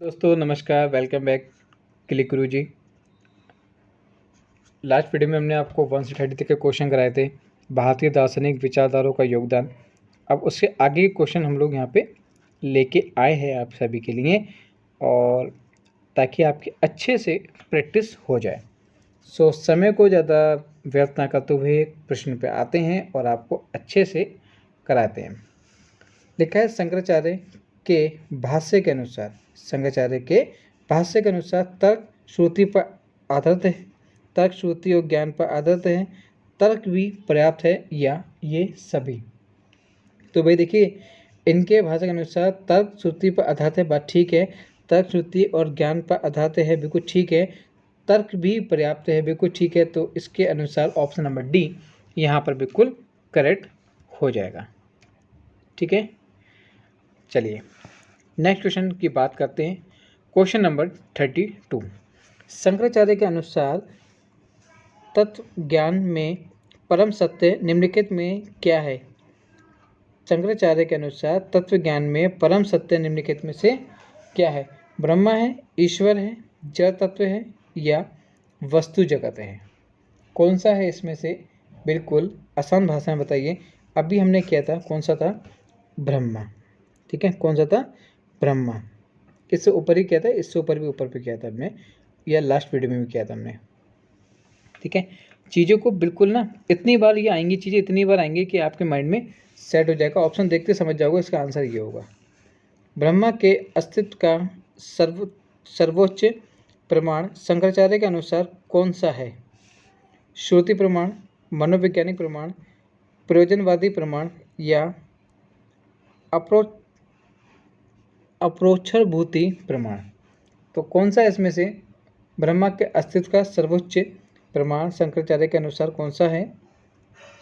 दोस्तों नमस्कार, welcome back click गुरु जी। Last video में हमने आपको 1 से 30 तक के क्वेश्चन कराए थे, भारतीय दार्शनिक विचारधाराओं का योगदान। अब उससे आगे के क्वेश्चन हम लोग यहाँ पे लेके आए हैं आप सभी के लिए, और ताकि आपकी अच्छे से प्रैक्टिस हो जाए। सो समय को ज़्यादा व्यर्थ ना करते हुए प्रश्न पे आते हैं और आपको अच्छे से कराते हैं। लिखा है शंकराचार्य के भाष्य के अनुसार, तर्क श्रुति पर आधारित है, तर्क श्रुति और ज्ञान पर आधारित है, तर्क भी पर्याप्त है या ये सभी। तो भाई देखिए, इनके भाषा के अनुसार तर्क श्रुति पर आधारित है, बात ठीक है। तर्क श्रुति और ज्ञान पर आधारित है, बिल्कुल ठीक है। तर्क भी पर्याप्त है, बिल्कुल ठीक है। तो इसके अनुसार ऑप्शन नंबर डी यहाँ पर बिल्कुल करेक्ट हो जाएगा। ठीक है, चलिए नेक्स्ट क्वेश्चन की बात करते हैं। Question number 32। शंकराचार्य के अनुसार तत्व ज्ञान में परम सत्य निम्नलिखित में क्या है? शंकराचार्य के अनुसार तत्व ज्ञान में परम सत्य निम्नलिखित में से क्या है? ब्रह्मा है, ईश्वर है, जड़ तत्व है या वस्तु जगत है? कौन सा है इसमें से? बिल्कुल आसान भाषा में बताइए। अभी हमने किया था, कौन सा था? ब्रह्मा। ठीक है, कौन सा था? ब्रह्मा। इससे ऊपर ही किया था, इससे ऊपर भी ऊपर पे किया था हमने, या लास्ट वीडियो में भी किया था हमने। ठीक है, चीज़ों को बिल्कुल ना इतनी बार ये आएंगी, चीज़ें इतनी बार आएंगी कि आपके माइंड में सेट हो जाएगा। ऑप्शन देखते समझ जाओगे, इसका आंसर ये होगा। ब्रह्मा के अस्तित्व का सर्वोच्च प्रमाण शंकराचार्य के अनुसार कौन सा है? श्रुति प्रमाण, मनोवैज्ञानिक प्रमाण, प्रयोजनवादी प्रमाण या अप्रोक्षरभूति प्रमाण? तो कौन सा इसमें से ब्रह्मा के अस्तित्व का सर्वोच्च प्रमाण शंकराचार्य के अनुसार कौन सा है?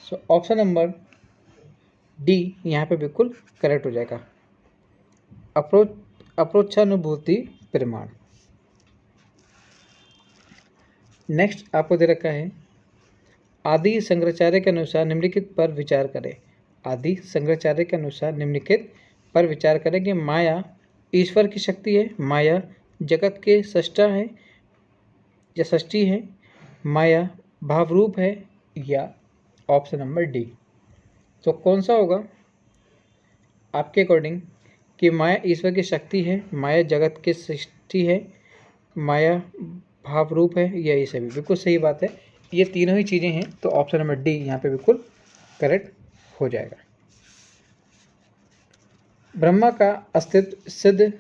सो ऑप्शन नंबर डी यहाँ पे बिल्कुल करेक्ट हो जाएगा, अप्रोक्षानुभूति प्रमाण। नेक्स्ट आपको दे रखा है, आदि शंकराचार्य के अनुसार निम्नलिखित पर विचार करें। आदि शंकराचार्य के अनुसार निम्नलिखित पर विचार करें कि माया ईश्वर की शक्ति है, माया जगत के सृष्टा है या सृष्टि है, माया भावरूप है, या ऑप्शन नंबर डी। तो कौन सा होगा आपके अकॉर्डिंग कि माया ईश्वर की शक्ति है, माया जगत की सृष्टि है, माया भावरूप है, या ये सभी? बिल्कुल सही बात है, ये तीनों ही चीज़ें हैं। तो ऑप्शन नंबर डी यहाँ पे बिल्कुल करेक्ट हो जाएगा। ब्रह्मा का अस्तित्व सिद्ध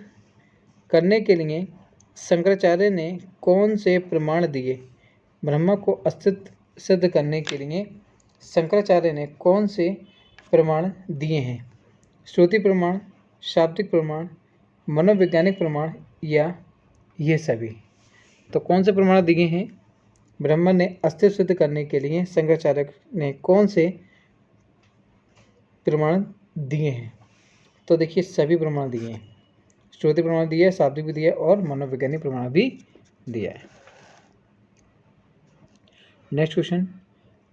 करने के लिए शंकराचार्य ने कौन से प्रमाण दिए? ब्रह्मा को अस्तित्व सिद्ध करने के लिए शंकराचार्य ने कौन से प्रमाण दिए हैं? श्रुति प्रमाण, शाब्दिक प्रमाण, मनोवैज्ञानिक प्रमाण या ये सभी? तो कौन से प्रमाण दिए हैं? ब्रह्मा ने अस्तित्व सिद्ध करने के लिए शंकराचार्य ने कौन से प्रमाण दिए हैं? तो देखिए, सभी प्रमाण दिए हैं। श्रुति प्रमाण दिया है, शाब्दिक भी दिया है और मनोवैज्ञानिक प्रमाण भी दिया है। नेक्स्ट क्वेश्चन,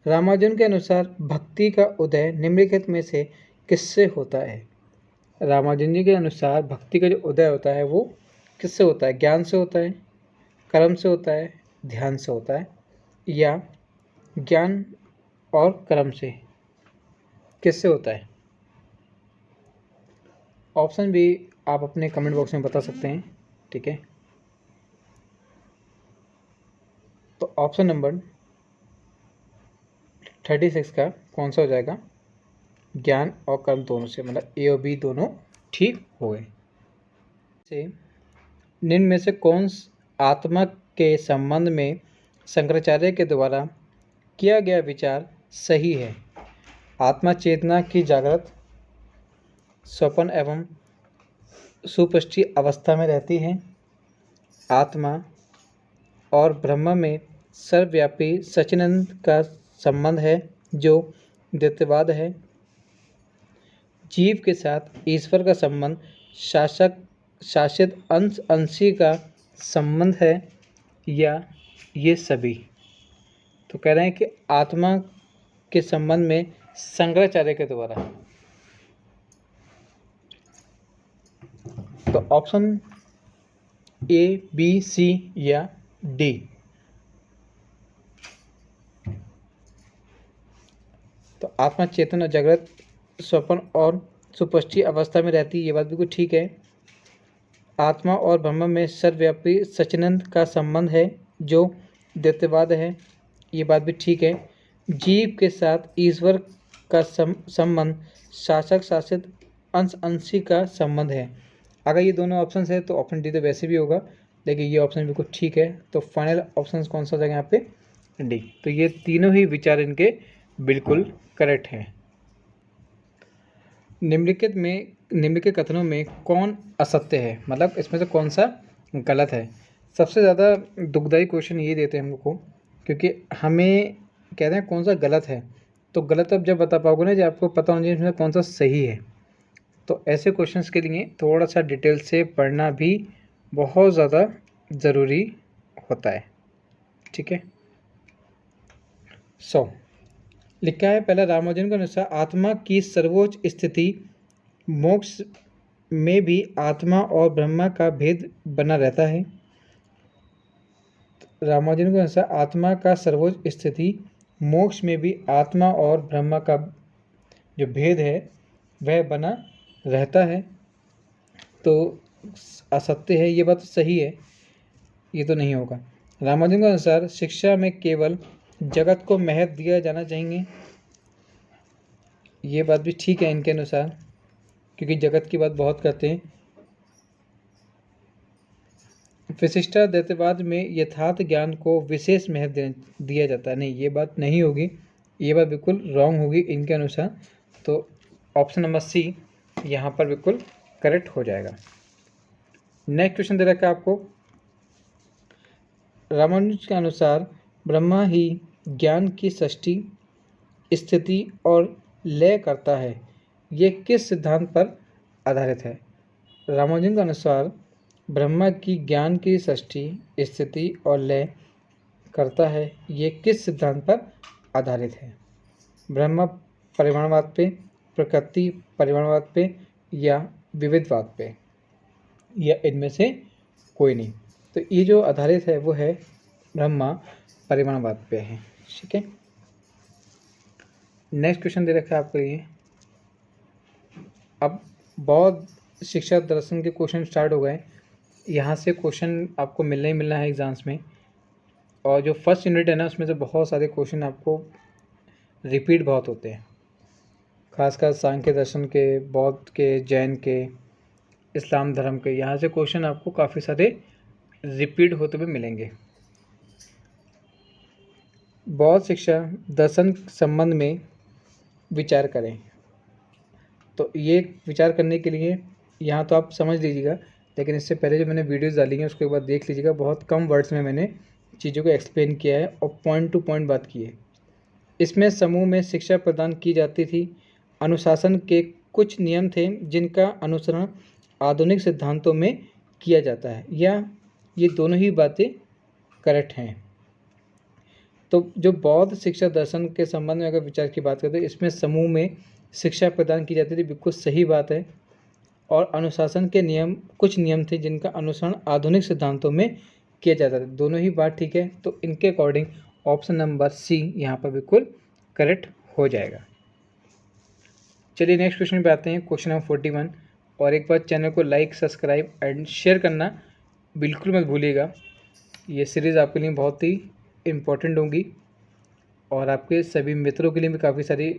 रामानुजन के अनुसार भक्ति का उदय निम्नलिखित में से किससे होता है? रामानुजन जी के अनुसार भक्ति का जो उदय होता है वो किससे होता है? ज्ञान से होता है, कर्म से होता है, ध्यान से होता है, या ज्ञान और कर्म से? किससे होता है? ऑप्शन भी आप अपने कमेंट बॉक्स में बता सकते हैं। ठीक है, तो ऑप्शन नंबर 36 का कौन सा हो जाएगा? ज्ञान और कर्म दोनों से, मतलब ए और बी दोनों ठीक हो गए। से निम्न में से कौन आत्मा के संबंध में शंकराचार्य के द्वारा किया गया विचार सही है? आत्मा चेतना की जागृत, स्वप्न एवं सुपुष्टि अवस्था में रहती है, आत्मा और ब्रह्म में सर्वव्यापी सच्चिदानंद का संबंध है जो द्वैतवाद है, जीव के साथ ईश्वर का संबंध शासित अंशी का संबंध है, या ये सभी? तो कह रहे हैं कि आत्मा के संबंध में शंकराचार्य के द्वारा। तो ऑप्शन ए, बी, सी या डी? तो आत्मा चेतन और जागृत, स्वप्न और सुपुष्टि अवस्था में रहती है, ये बात बिल्कुल ठीक है। आत्मा और ब्रह्म में सर्वव्यापी सच्चिदानंद का संबंध है जो द्वैतवाद है, ये बात भी ठीक है। जीव के साथ ईश्वर का संबंध शासक शासित अंश अंशी का संबंध है। अगर ये दोनों ऑप्शन है तो ऑप्शन डी तो वैसे भी होगा, लेकिन ये ऑप्शन बिल्कुल ठीक है। तो फाइनल ऑप्शन कौन सा हो जाएगा यहाँ पे? डी। तो ये तीनों ही विचार इनके बिल्कुल करेक्ट हैं। निम्नलिखित कथनों में कौन असत्य है, मतलब इसमें से कौन सा गलत है? सबसे ज़्यादा दुखदायी क्वेश्चन ये देते हैं हम लोग को, क्योंकि हमें कहते हैं कौन सा गलत है, तो गलत अब जब बता पाओगे ना, जब आपको पता होना चाहिए इसमें कौन सा सही है। तो ऐसे क्वेश्चंस के लिए थोड़ा सा डिटेल से पढ़ना भी बहुत ज़्यादा ज़रूरी होता है, ठीक है। लिखा है पहला, रामानुजन के अनुसार आत्मा की सर्वोच्च स्थिति मोक्ष में भी आत्मा और ब्रह्मा का भेद बना रहता है। रामानुजन के अनुसार आत्मा का सर्वोच्च स्थिति मोक्ष में भी आत्मा और ब्रह्मा का जो भेद है वह बना रहता है, तो असत्य है, ये बात सही है, ये तो नहीं होगा। रामानुजन के अनुसार शिक्षा में केवल जगत को महत्व दिया जाना चाहिए, ये बात भी ठीक है इनके अनुसार, क्योंकि जगत की बात बहुत करते हैं। विशिष्टाद्वैतवाद में यथार्थ ज्ञान को विशेष महत्व दिया जाता है, नहीं ये बात नहीं होगी, ये बात बिल्कुल रॉन्ग होगी इनके अनुसार। तो ऑप्शन नंबर सी यहाँ पर बिल्कुल करेक्ट हो जाएगा। नेक्स्ट क्वेश्चन दे रखा है आपको, रामानुज के अनुसार ब्रह्मा ही ज्ञान की सृष्टि, स्थिति और लय करता है, ये किस सिद्धांत पर आधारित है? रामानुजन के अनुसार ब्रह्मा की ज्ञान की सृष्टि, स्थिति और लय करता है, ये किस सिद्धांत पर आधारित है? ब्रह्म परिमाणवाद पे, प्रकृति परिमाणवाद पे या विविधवाद पे, या इनमें से कोई नहीं। तो ये जो आधारित है वो है ब्रह्मा परिमाणवाद पे है, ठीक है। नेक्स्ट क्वेश्चन दे रखा है आपके लिए, अब बौद्ध शिक्षा दर्शन के क्वेश्चन स्टार्ट हो गए, यहाँ से क्वेश्चन आपको मिलना ही मिलना है एग्जाम्स में, और जो फर्स्ट यूनिट है ना उसमें से बहुत सारे क्वेश्चन आपको रिपीट बहुत होते हैं, खासकर सांख्य दर्शन के, बौद्ध के, जैन के, इस्लाम धर्म के, यहाँ से क्वेश्चन आपको काफ़ी सारे रिपीट होते हुए मिलेंगे। बौद्ध शिक्षा दर्शन संबंध में विचार करें, तो ये विचार करने के लिए यहाँ तो आप समझ लीजिएगा, लेकिन इससे पहले जो मैंने वीडियोस डाली हैं उसके बाद देख लीजिएगा, बहुत कम वर्ड्स में मैंने चीज़ों को एक्सप्लेन किया है और पॉइंट टू पॉइंट बात की है। इसमें समूह में शिक्षा प्रदान की जाती थी, अनुशासन के कुछ नियम थे जिनका अनुसरण आधुनिक सिद्धांतों में किया जाता है, या ये दोनों ही बातें करेक्ट हैं? तो जो बौद्ध शिक्षा दर्शन के संबंध में अगर विचार की बात करते हैं, इसमें समूह में शिक्षा प्रदान की जाती थी, बिल्कुल सही बात है, और अनुशासन के नियम कुछ नियम थे जिनका अनुसरण आधुनिक सिद्धांतों में किया जाता था, दोनों ही बात ठीक है। तो इनके अकॉर्डिंग ऑप्शन नंबर सी यहाँ पर बिल्कुल करेक्ट हो जाएगा। चलिए नेक्स्ट क्वेश्चन पे आते हैं, क्वेश्चन नंबर 41। और एक बार चैनल को लाइक, सब्सक्राइब एंड शेयर करना बिल्कुल मत भूलिएगा, ये सीरीज़ आपके लिए बहुत ही इम्पोर्टेंट होगी और आपके सभी मित्रों के लिए भी काफ़ी सारी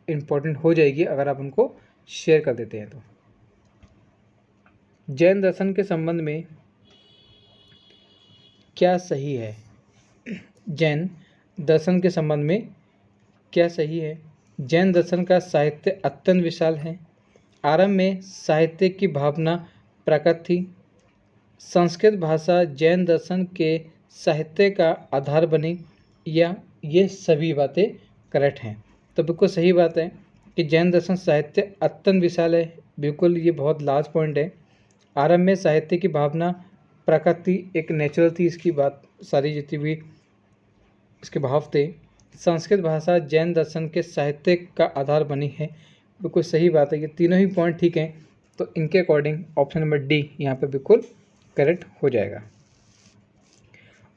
इम्पोर्टेंट हो जाएगी अगर आप उनको शेयर कर देते हैं तो। जैन दर्शन के संबंध में क्या सही है? जैन दर्शन के संबंध में क्या सही है? जैन दर्शन का साहित्य अत्यंत विशाल है। आरंभ में साहित्य की भावना प्रकट थी। संस्कृत भाषा जैन दर्शन के साहित्य का आधार बनी, या ये सभी बातें करेक्ट हैं? तो बिल्कुल सही बात है कि जैन दर्शन साहित्य अत्यंत विशाल है, बिल्कुल ये बहुत लार्ज पॉइंट है। आरंभ में साहित्य की भावना प्रकृति एक नेचुरल थी, इसकी बात सारी जितनी भी इसके भाव थे। संस्कृत भाषा जैन दर्शन के साहित्य का आधार बनी है, बिल्कुल सही बात है, ये तीनों ही पॉइंट ठीक हैं। तो इनके अकॉर्डिंग ऑप्शन नंबर डी यहाँ पे बिल्कुल करेक्ट हो जाएगा।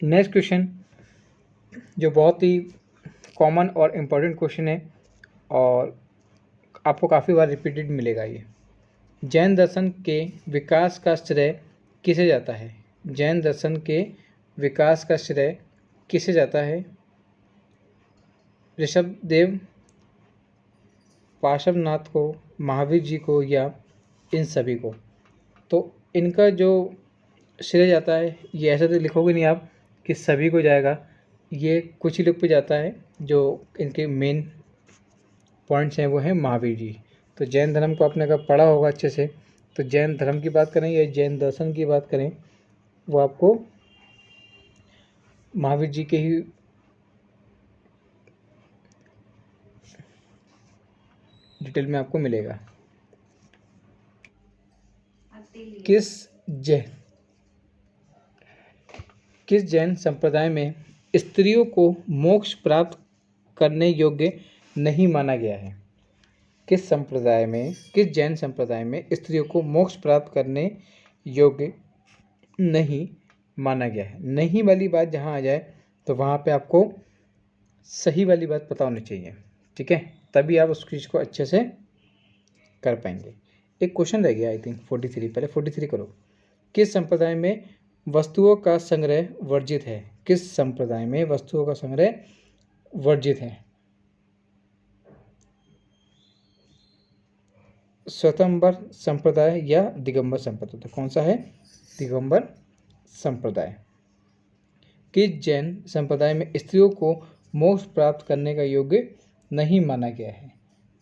नेक्स्ट क्वेश्चन जो बहुत ही कॉमन और इम्पोर्टेंट क्वेश्चन है और आपको काफ़ी बार रिपीटेड मिलेगा ये। जैन दर्शन के विकास का श्रेय किसे जाता है? जैन दर्शन के विकास का श्रेय किसे जाता है? ऋषभदेव, पार्श्वनाथ को, महावीर जी को या इन सभी को? तो इनका जो श्रेय जाता है ये ऐसा तो लिखोगे नहीं आप कि सभी को जाएगा, ये कुछ ही लोग पे जाता है। जो इनके मेन पॉइंट्स हैं वो हैं महावीर जी। तो जैन धर्म को आपने अगर पढ़ा होगा अच्छे से, तो जैन धर्म की बात करें या जैन दर्शन की बात करें, वो आपको महावीर जी के ही डिटेल में आपको मिलेगा। किस जैन संप्रदाय में स्त्रियों को मोक्ष प्राप्त करने योग्य नहीं माना गया है? किस जैन संप्रदाय में स्त्रियों को मोक्ष प्राप्त करने योग्य नहीं माना गया है? नहीं वाली बात जहाँ आ जाए तो वहाँ पे आपको सही वाली बात पता होनी चाहिए, ठीक है, तभी आप उस चीज़ को अच्छे से कर पाएंगे। एक क्वेश्चन रह गया आई थिंक 43, पहले 43 करो। किस संप्रदाय में वस्तुओं का संग्रह वर्जित है? किस संप्रदाय में वस्तुओं का संग्रह वर्जित है? स्वयंवर संप्रदाय या दिगंबर संप्रदाय? तो कौन सा है? दिगंबर संप्रदाय। किस जैन संप्रदाय में स्त्रियों को मोक्ष प्राप्त करने का योग्य नहीं माना गया है?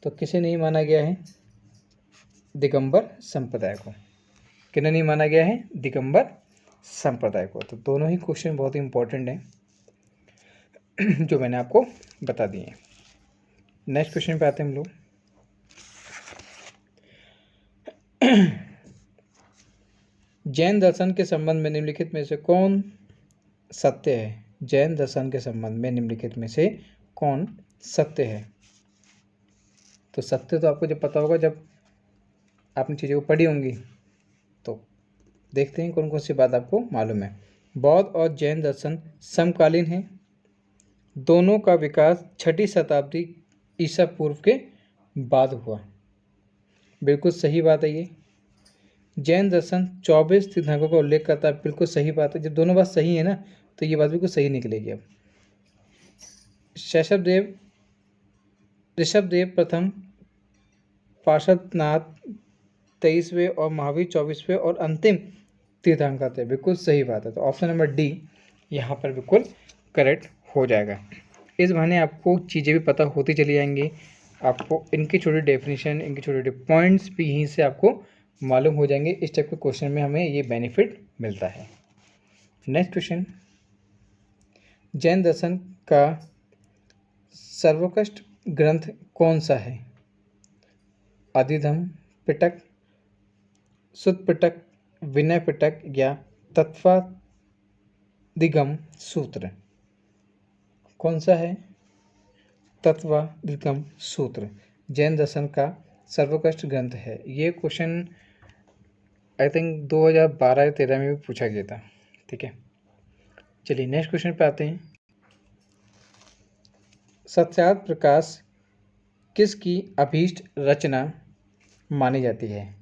तो किसे नहीं माना गया है? दिगंबर संप्रदाय को। किन्हें नहीं माना गया है? दिगंबर संप्रदाय को। तो दोनों ही क्वेश्चन बहुत ही इंपॉर्टेंट हैं जो मैंने आपको बता दिए हैं। नेक्स्ट क्वेश्चन पे आते हैं हम लोग। जैन दर्शन के संबंध में निम्नलिखित में से कौन सत्य है? जैन दर्शन के संबंध में निम्नलिखित में से कौन सत्य है? तो सत्य तो आपको जब पता होगा, जब आपने चीज़ों को पढ़ी होंगी, तो देखते हैं कौन कौन सी बात आपको मालूम है। बौद्ध और जैन दर्शन समकालीन हैं। दोनों का विकास 6वीं शताब्दी ईसा पूर्व के बाद हुआ। बिल्कुल सही बात है ये। जैन दर्शन 24 तीर्थंकरों का उल्लेख करता है। बिल्कुल सही बात है। जब दोनों बात सही है ना, तो ये बात बिल्कुल सही निकलेगी। अब ऋषभदेव प्रथम, पार्श्वनाथ 23वें और महावीर 24वें और अंतिम तीर्थंकर थे। बिल्कुल सही बात है। तो ऑप्शन नंबर डी यहाँ पर बिल्कुल करेक्ट हो जाएगा। इस बहाने आपको चीज़ें भी पता होती चली जाएंगी, आपको इनकी छोटी डेफिनेशन, इनके छोटे छोटे पॉइंट्स भी यहीं से आपको मालूम हो जाएंगे। इस टाइप के क्वेश्चन में हमें ये बेनिफिट मिलता है। नेक्स्ट क्वेश्चन, जैन दर्शन का सर्वोत्कृष्ट ग्रंथ कौन सा है? अधिधम्म पिटक, सुत्त पिटक, विनय पिटक या तत्वाधिगम सूत्र? कौन सा है? तत्वाधिगम सूत्र जैन दर्शन का सर्वोत्कृष्ट ग्रंथ है। ये क्वेश्चन आई थिंक 2012 या 13 में भी पूछा गया था, ठीक है। चलिए नेक्स्ट क्वेश्चन पे आते हैं। सत्यार्थ प्रकाश किसकी अभीष्ट रचना मानी जाती है?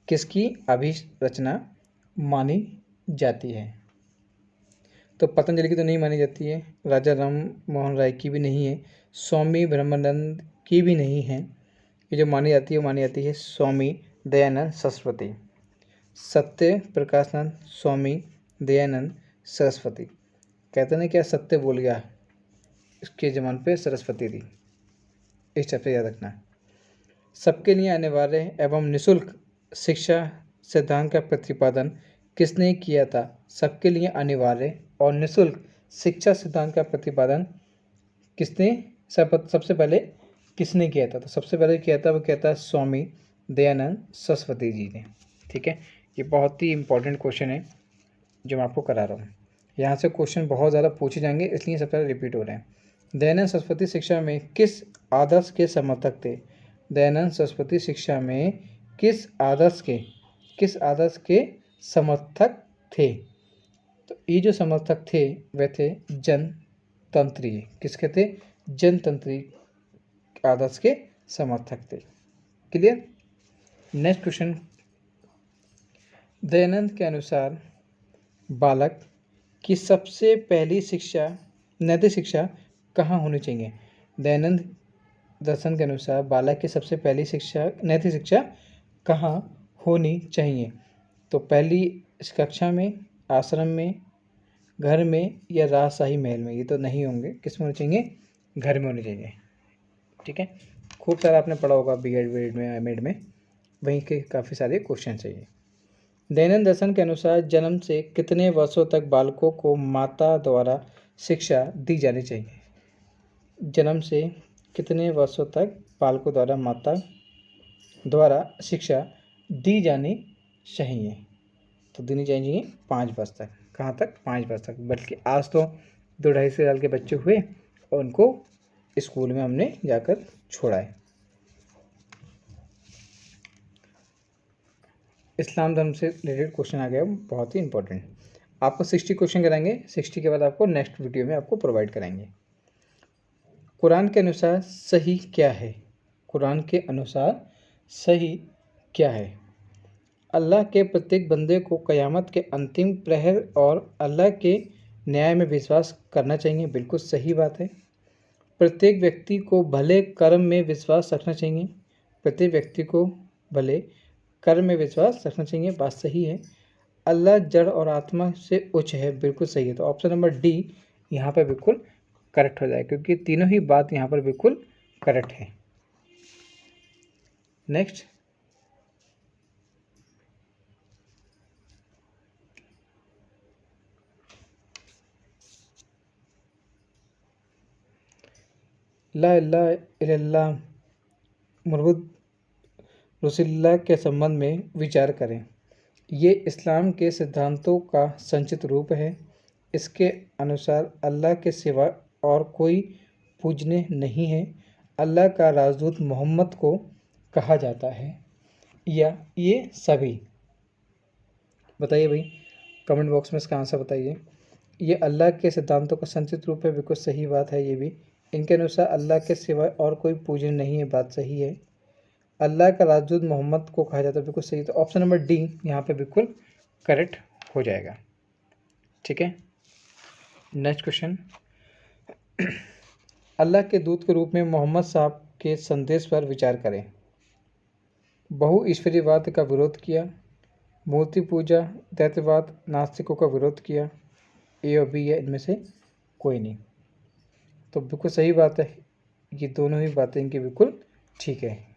किसकी अभीष्ट रचना मानी जाती है? तो पतंजलि की तो नहीं मानी जाती है, राजा राम मोहन राय की भी नहीं है, स्वामी ब्रह्मानंद की भी नहीं है। ये जो मानी जाती है वो मानी जाती है स्वामी दयानंद सरस्वती। सत्य प्रकाशानंद स्वामी दयानंद सरस्वती। कहते हैं क्या सत्य बोल गया, इसके जमान पे सरस्वती थी। इस टाइप से याद रखना। सबके लिए अनिवार्य एवं निःशुल्क शिक्षा सिद्धांत का प्रतिपादन किसने किया था? सबके लिए अनिवार्य और निःशुल्क शिक्षा सिद्धांत का प्रतिपादन किसने सबसे पहले किसने किया था? तो सबसे पहले किया था, वो किया था स्वामी दयानंद सरस्वती जी ने, ठीक है। ये बहुत ही इंपॉर्टेंट क्वेश्चन है जो मैं आपको करा रहा हूँ। यहाँ से क्वेश्चन बहुत ज़्यादा पूछे जाएंगे, इसलिए सबसे पहले रिपीट हो रहे हैं। दयानंद सरस्वती शिक्षा में किस आदर्श के समर्थक थे? दयानंद सरस्वती शिक्षा में किस आदर्श के समर्थक थे। तो ये जो समर्थक थे वे थे जनतंत्रीय। किसके थे? जनतंत्रीय आदर्श के समर्थक थे। क्लियर। नेक्स्ट क्वेश्चन, दयानंद के अनुसार बालक की सबसे पहली शिक्षा, नैतिक शिक्षा कहाँ होनी चाहिए? दयानंद दर्शन के अनुसार बालक की सबसे पहली शिक्षा, नैतिक शिक्षा कहाँ होनी चाहिए? तो पहली कक्षा में, आश्रम में, घर में या राजशाही महल में? ये तो नहीं होंगे, किस में होनी चाहिए? घर में होनी चाहिए। ठीक है, खूब सारा आपने पढ़ा होगा बीएड में, एमएड में, वहीं के काफ़ी सारे क्वेश्चन चाहिए। दयानंद दर्शन के अनुसार जन्म से कितने वर्षों तक बालकों को माता द्वारा शिक्षा दी जानी चाहिए? जन्म से कितने वर्षों तक बालकों द्वारा माता द्वारा शिक्षा दी जानी चाहिए? तो देनी चाहिए 5 वर्ष तक। कहाँ तक? 5 वर्ष तक। बल्कि आज तो 2-2.5 साल के बच्चे हुए और उनको स्कूल में हमने जाकर छोड़ा है। इस्लाम धर्म से रिलेटेड क्वेश्चन आ गया, बहुत ही इंपॉर्टेंट। आपको 60 क्वेश्चन कराएंगे, 60 के बाद आपको नेक्स्ट वीडियो में आपको प्रोवाइड कराएंगे। कुरान के अनुसार सही क्या है? कुरान के अनुसार सही क्या है? अल्लाह के प्रत्येक बंदे को क़यामत के अंतिम प्रहर और अल्लाह के न्याय में विश्वास करना चाहिए। बिल्कुल सही बात है। प्रत्येक व्यक्ति को भले कर्म में विश्वास रखना चाहिए। प्रत्येक व्यक्ति को भले कर्म में विश्वास रखना चाहिए, बात सही है। अल्लाह जड़ और आत्मा से उच्च है, बिल्कुल सही है। तो ऑप्शन नंबर डी यहाँ पर बिल्कुल करेक्ट हो जाए, क्योंकि तीनों ही बात यहाँ पर बिल्कुल करेक्ट है। नेक्स्ट, ला इलाहा इल्लल्लाह मुहम्मद रसूलुल्लाह के संबंध में विचार करें। ये इस्लाम के सिद्धांतों का संक्षिप्त रूप है। इसके अनुसार अल्लाह के सिवा और कोई पूजनीय नहीं है। अल्लाह का राजदूत मोहम्मद को कहा जाता है, या ये सभी? बताइए भाई, कमेंट बॉक्स में इसका आंसर बताइए। ये अल्लाह के सिद्धांतों का संक्षिप्त रूप है, बिल्कुल सही बात है। ये भी इनके अनुसार अल्लाह के सिवा और कोई पूजनीय नहीं है, बात सही है। अल्लाह का राजदूत मोहम्मद को कहा जाता है, बिल्कुल सही। तो ऑप्शन नंबर डी यहाँ पे बिल्कुल करेक्ट हो जाएगा। ठीक है, नेक्स्ट क्वेश्चन, अल्लाह के दूत के रूप में मोहम्मद साहब के संदेश पर विचार करें। बहु ईश्वरीयवाद का विरोध किया, मूर्ति पूजा, दैत्यवाद, नास्तिकों का विरोध किया। ए और बी है, इनमें से कोई नहीं। तो बिल्कुल सही बात है, ये दोनों ही बातें इनकी बिल्कुल ठीक है।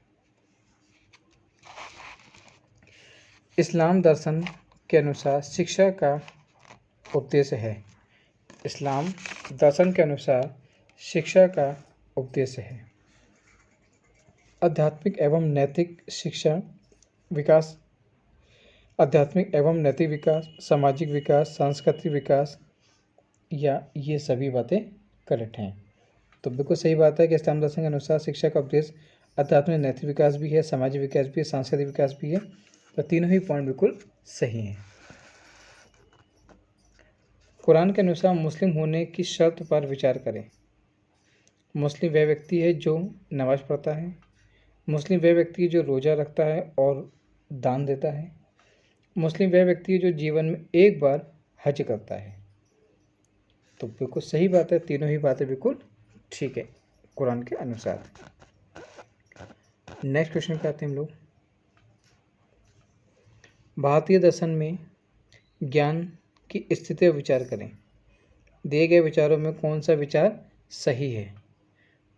इस्लाम दर्शन के अनुसार शिक्षा का उद्देश्य है। इस्लाम दर्शन के अनुसार शिक्षा का उद्देश्य है आध्यात्मिक एवं नैतिक शिक्षा विकास, आध्यात्मिक एवं नैतिक विकास, सामाजिक विकास, सांस्कृतिक विकास, या ये सभी बातें करेक्ट हैं? तो बिल्कुल सही बात है कि इस्लाम दर्शन के अनुसार शिक्षा का उद्देश्य आध्यात्मिक नैतिक विकास भी है, सामाजिक विकास भी है, सांस्कृतिक विकास भी है। तो तीनों ही पॉइंट बिल्कुल सही हैं। कुरान के अनुसार मुस्लिम होने की शर्त पर विचार करें। मुस्लिम वह व्यक्ति है जो नमाज पढ़ता है। मुस्लिम वह व्यक्ति है जो रोज़ा रखता है और दान देता है। मुस्लिम वह व्यक्ति है जो जीवन में एक बार हज करता है। तो बिल्कुल सही बात है, तीनों ही बातें बिल्कुल ठीक है कुरान के अनुसार। नेक्स्ट क्वेश्चन पे आते हैं हम लोग। भारतीय दर्शन में ज्ञान की स्थिति पर विचार करें। दिए गए विचारों में कौन सा विचार सही है?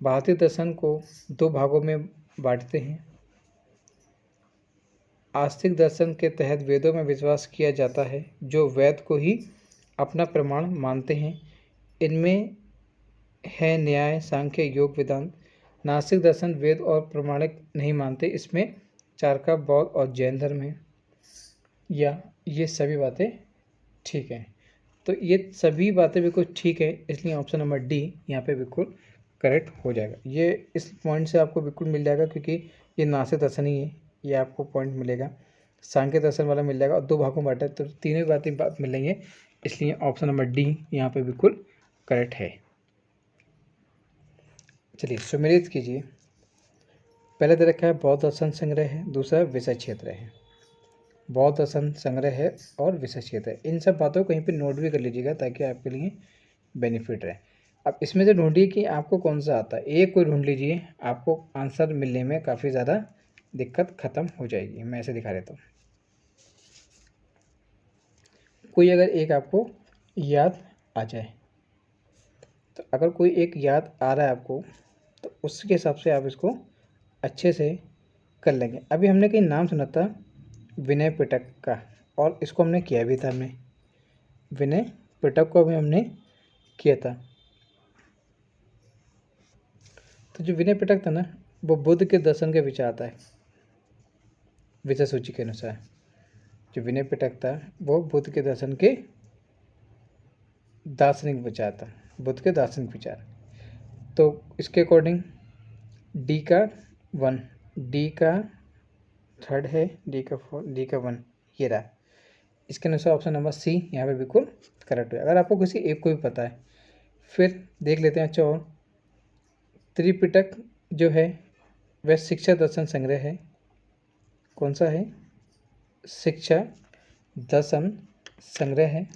भारतीय दर्शन को 2 भागों में बांटते हैं। आस्तिक दर्शन के तहत वेदों में विश्वास किया जाता है, जो वेद को ही अपना प्रमाण मानते हैं। इनमें है न्याय, सांख्य, योग, वेदांत। नास्तिक दर्शन वेद और प्रमाणिक नहीं मानते। इसमें चारका, बौद्ध और जैन धर्म है, या ये सभी बातें ठीक हैं? तो ये सभी बातें बिल्कुल ठीक है, इसलिए ऑप्शन नंबर डी यहाँ पे बिल्कुल करेक्ट हो जाएगा। ये इस पॉइंट से आपको बिल्कुल मिल जाएगा, क्योंकि ये नास्तिक दर्शन ही है, ये आपको पॉइंट मिलेगा। सांख्य दर्शन वाला मिल जाएगा और 2 भागों में बांटा है, तो तीनों बात मिलेंगे, इसलिए ऑप्शन नंबर डी यहाँ पे बिल्कुल करेक्ट है। चलिए सुमेलित कीजिए। पहले दे रखा है बौद्ध दर्शन संग्रह है, दूसरा विषय क्षेत्र है। बौद्ध दर्शन संग्रह है और विषय क्षेत्र है। इन सब बातों को कहीं पे नोट भी कर लीजिएगा ताकि आपके लिए बेनिफिट रहे। अब इसमें से ढूंढिए कि आपको कौन सा आता है, एक कोई ढूंढ लीजिए, आपको आंसर मिलने में काफ़ी ज़्यादा दिक्कत ख़त्म हो जाएगी। मैं ऐसे दिखा देता हूँ। कोई अगर एक आपको याद आ जाए, तो अगर कोई एक याद आ रहा है आपको, तो उसके हिसाब से आप इसको अच्छे से कर लेंगे। अभी हमने कहीं नाम सुना था विनय पिटक का, और इसको हमने किया भी था। हमने विनय पिटक को भी हमने किया था। तो जो विनय पिटक था ना, वो बुद्ध के दर्शन के विचार था विषय सूची के अनुसार। जो विनय पिटक था वो बुद्ध के दर्शन के दार्शनिक विचार था, बुद्ध के दार्शनिक विचार। तो इसके अकॉर्डिंग डी का 1, डी का 3 है, डी का 4, डी का 1 ये रहा। इसके अनुसार ऑप्शन नंबर सी यहाँ पे बिल्कुल करेक्ट है। अगर आपको किसी एक को भी पता है, फिर देख लेते हैं। और त्रिपिटक जो है वह शिक्षा दर्शन संग्रह है। कौन सा है? शिक्षा दर्शन संग्रह है।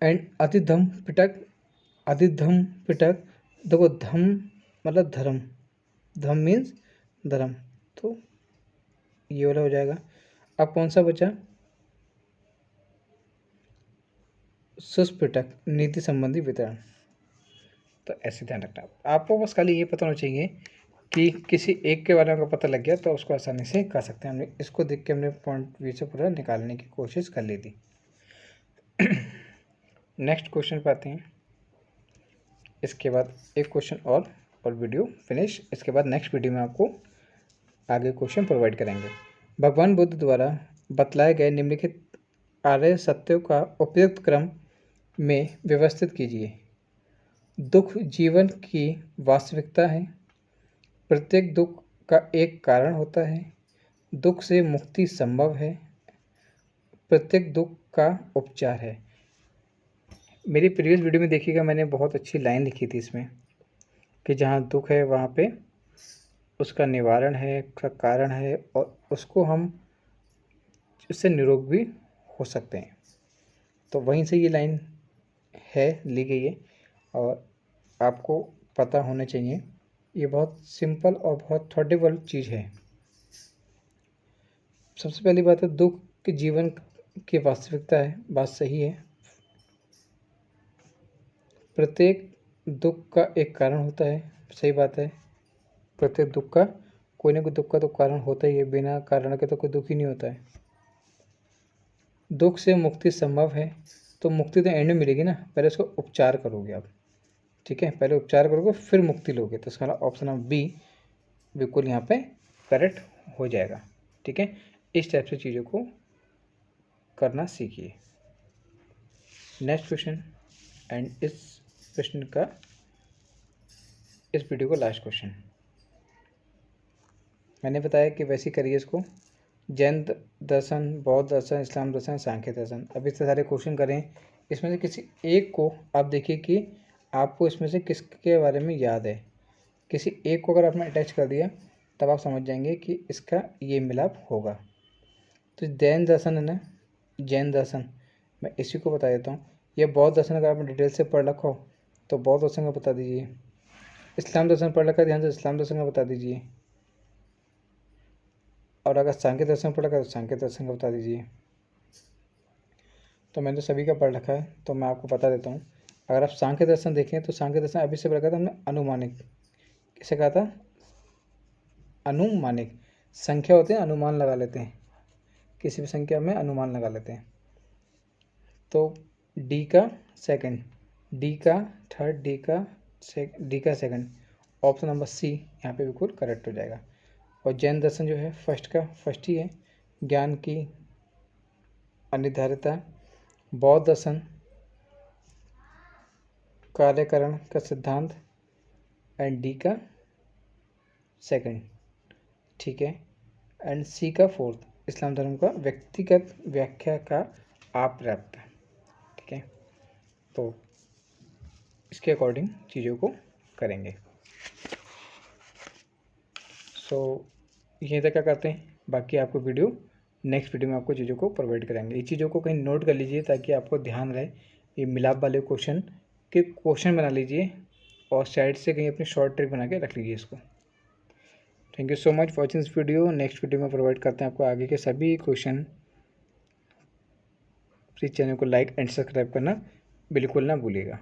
एंड अधिधम पिटक, अधिधम पिटक, देखो धम मतलब धर्म, धम मीन्स धर्म, तो ये वाला हो जाएगा। अब कौन सा बचा? सुस्पिटक, नीति संबंधी वितरण। तो ऐसे ध्यान रखना। आपको बस खाली ये पता होना चाहिए कि किसी एक के बारे में पता लग गया तो उसको आसानी से कर सकते हैं। हमने इसको देख के हमने पॉइंट व्यू से पूरा निकालने की कोशिश कर ली थी। नेक्स्ट क्वेश्चन पे आते हैं। इसके बाद एक क्वेश्चन और वीडियो फिनिश। इसके बाद नेक्स्ट वीडियो में आपको आगे क्वेश्चन प्रोवाइड करेंगे। भगवान बुद्ध द्वारा बतलाए गए निम्नलिखित आर्य सत्यों का उपयुक्त क्रम में व्यवस्थित कीजिए। दुख जीवन की वास्तविकता है। प्रत्येक दुख का एक कारण होता है। दुख से मुक्ति संभव है। प्रत्येक दुख का उपचार है। मेरी प्रीवियस वीडियो में देखिएगा, मैंने बहुत अच्छी लाइन लिखी थी इसमें कि जहाँ दुख है वहाँ पे उसका निवारण है, उसका कारण है, और उसको हम उससे निरोग भी हो सकते हैं। तो वहीं से ये लाइन है, ली गई है, और आपको पता होना चाहिए। ये बहुत सिंपल और बहुत थॉटेबल चीज़ है। सबसे पहली बात है, दुख के जीवन की वास्तविकता है, बात सही है। प्रत्येक दुख का एक कारण होता है, सही बात है। प्रत्येक दुख का कोई ना कोई दुख का तो कारण होता ही है, बिना कारण के तो कोई दुख ही नहीं होता है। दुख से मुक्ति संभव है, तो मुक्ति तो एंड में मिलेगी ना, पहले उसका उपचार करोगे आप, ठीक है। पहले उपचार करोगे फिर मुक्ति लोगे, तो इसका ऑप्शन नंबर बी बिल्कुल यहाँ पे करेक्ट हो जाएगा, ठीक है। इस टाइप से चीज़ों को करना सीखिए। नेक्स्ट क्वेश्चन, एंड इस प्रश्न का, इस वीडियो का लास्ट क्वेश्चन मैंने बताया कि वैसे करिए इसको। जैन दर्शन, बौद्ध दर्शन, इस्लाम दर्शन, सांख्य दर्शन। अब इतने सारे क्वेश्चन करें, इसमें से किसी एक को आप देखिए कि आपको इसमें से किसके बारे में याद है। किसी एक को अगर आपने अटैच कर दिया तब आप समझ जाएंगे कि इसका ये मिलाप होगा। तो जैन दर्शन है ना, जैन दर्शन, मैं इसी को बता देता हूँ। यह बौद्ध दर्शन अगर आपने डिटेल से पढ़ रखा हो तो बौद्ध दर्शन का बता दीजिए। इस्लाम दर्शन पढ़ रखा है ध्यान से, इस्लाम दर्शन का बता दीजिए। और अगर सांख्य दर्शन पढ़ रखा है तो सांख्य दर्शन का बता दीजिए। तो मैंने तो सभी का पढ़ रखा है, तो मैं आपको बता देता हूँ। अगर आप सांख्य दर्शन देखें तो सांख्य दर्शन अभी से पढ़ा था हमने अनुमानिक। किसे कहा था? अनुमानिक। संख्या होते हैं, अनुमान लगा लेते हैं, किसी भी संख्या में अनुमान लगा लेते हैं। तो डी का सेकंड, डी का थर्ड, डी का सेकंड, ऑप्शन नंबर सी यहाँ पे बिल्कुल करेक्ट हो जाएगा। और जैन दर्शन जो है फर्स्ट का फर्स्ट ही है, ज्ञान की अनिर्धारिता। बौद्ध दर्शन कार्यकरण का सिद्धांत, एंड डी का सेकंड, ठीक है। एंड सी का फोर्थ, इस्लाम धर्म का व्यक्तिगत व्याख्या का अपर्याप्त। ठीक है, तो इसके अकॉर्डिंग चीज़ों को करेंगे। सो ये तक क्या करते हैं, बाकी आपको वीडियो नेक्स्ट वीडियो में आपको चीज़ों को प्रोवाइड करेंगे। ये चीज़ों को कहीं नोट कर लीजिए ताकि आपको ध्यान रहे। ये मिलाप वाले क्वेश्चन के क्वेश्चन बना लीजिए और साइड से कहीं अपनी शॉर्ट ट्रिक बना के रख लीजिए इसको। Thank you so much for watching this video. Next video में प्रोवाइड करते हैं आपको आगे के सभी क्वेश्चन। प्लीज़ चैनल को लाइक एंड सब्सक्राइब करना बिल्कुल ना भूलिएगा।